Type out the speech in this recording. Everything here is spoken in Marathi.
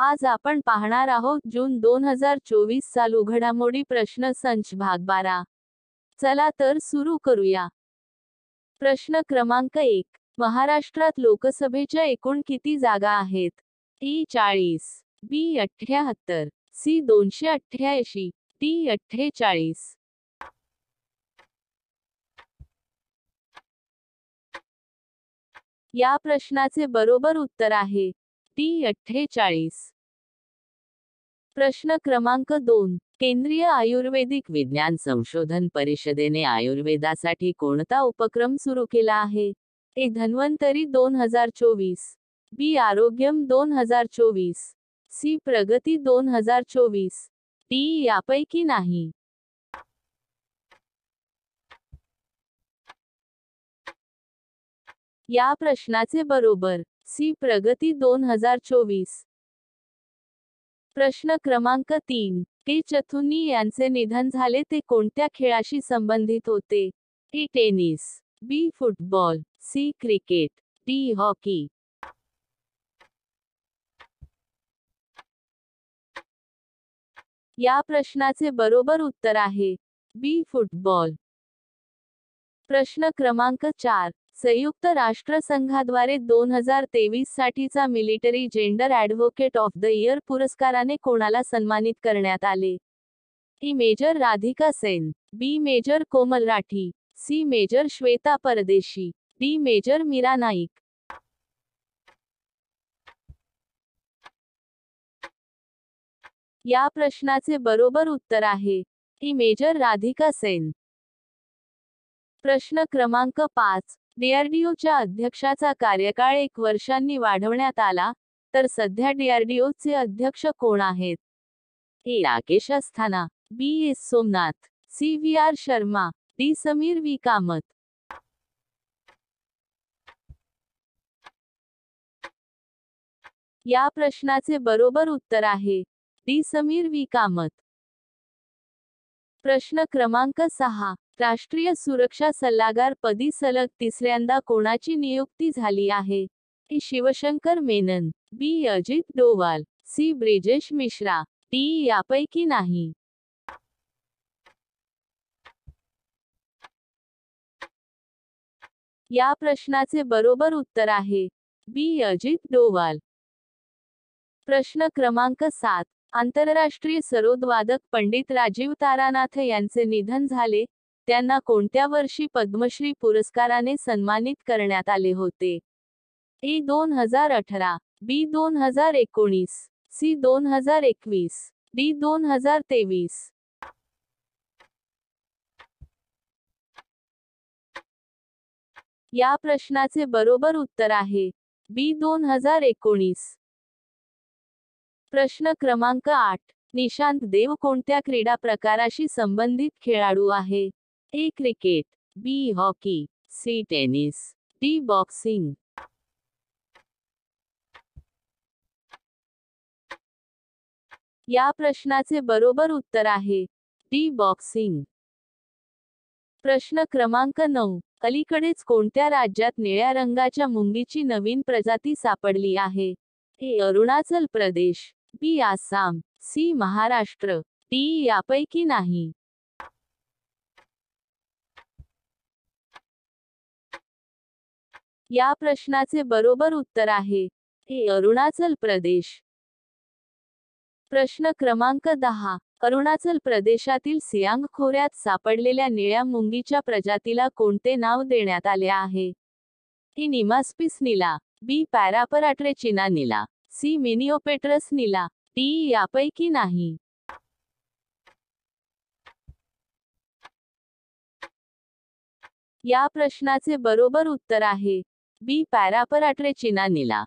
आज आपण पाहणार आहोत जून 2024 चालू घडामोडी प्रश्न संच भाग 12. चला तर सुरू करूया. प्रश्न क्रमांक 1. महाराष्ट्रात लोकसभेच्या एकूण किती जागा आहेत? ए 40, बी 78, सी 288, डी 48. या प्रश्नाचे बरोबर उत्तर आहे डी 48. प्रश्न क्रमांक 2. केंद्रीय आयुर्वेदिक विज्ञान संशोधन परिषदेने आयुर्वेदासाठी कोणता उपक्रम सुरू केला आहे? ए धन्वंतरी 2024, बी आरोग्यम 2024, सी प्रगती 2024, डी यापैकी नाही. या प्रश्नाचे बरोबर सी प्रगती 2024. प्रश्न क्रमांक 3. के चथुनी यांचे निधन झाले ते कोणत्या खेळाशी संबंधित होते? A tennis, B football, C cricket, D hockey. या प्रश्नाचे बरोबर उत्तर आहे बी फुटबॉल. प्रश्न क्रमांक 4. संयुक्त राष्ट्रसंघाद्वारे 2023 साठीचा military gender advocate of the year पुरस्काराने कोणाला सन्मानित करण्यात आले? ए मेजर राधिका सेन, बी मेजर कोमल राठी, सी मेजर श्वेता परदेशी, डी मेजर मीरा नाईक. या प्रश्नाचे बरोबर उत्तर आहे ए मेजर राधिका सेन. प्रश्न क्रमांक 5. डीआरडीओच्या अध्यक्षाचा कार्यकाळ 1 वर्षांनी वाढवण्यात आला, तर सध्या डीआरडीओचे अध्यक्ष कोण आहेत? A Rakesh Asthana, B S Somnath, C V R Sharma, D Samir V Kamat. या प्रश्नाचे बरोबर उत्तर आहे डी समीर व्ही कामत. प्रश्न क्रमांक 6. राष्ट्रीय सुरक्षा सल्लागार पदी सलग तिसऱ्यांदा कोणाची नियुक्ती झाली आहे? ए शिवशंकर मेनन, बी अजित डोवाल, सी ब्रिजेश मिश्रा, डी यापैकी नाही. या प्रश्नाचे बरोबर उत्तर आहे बी अजित डोवाल. प्रश्न क्रमांक 7. आंतरराष्ट्रीय सरोदवादक पंडित राजीव तारानाथ यांचे निधन झाले, त्यांना कोणत्या वर्षी पद्मश्री पुरस्काराने सन्मानित करण्यात आले होते? ए 2018, बी 2019, सी 2021, डी 2023. या प्रश्नाचे बरोबर उत्तर आहे बी 2019. प्रश्न क्रमांक 8. निशांत देव कोणत्या क्रीडा प्रकाराशी संबंधित खेळाडू आहे? A cricket, B hockey, C tennis, D boxing. या प्रश्नाचे बरोबर उत्तर आहे डी बॉक्सिंग. प्रश्न क्रमांक 9. अलीकडेच कोणत्या राज्यात निळ्या रंगाच्या मुंगीची नवीन प्रजाती सापडली आहे? ए अरुणाचल प्रदेश, बी आसाम, सी महाराष्ट्र, डी यापैकी नाही. या प्रश्नाचे बरोबर उत्तर आहे ए अरुणाचल प्रदेश. प्रश्न क्रमांक 10. अरुणाचल प्रदेशातील सियांग खोऱ्यात सापडलेल्या निळ्या मुंगीच्या प्रजातीला कोणते नाव देण्यात आले आहे? ए निमास्पिस नीला, बी पॅरापराट्रेचिना नीला, सी मिनिओपेट्रस नीला, डी यापैकी नाही. या प्रश्नाचे बरोबर उत्तर आहे बी पॅरापराट्रेचिना नीला.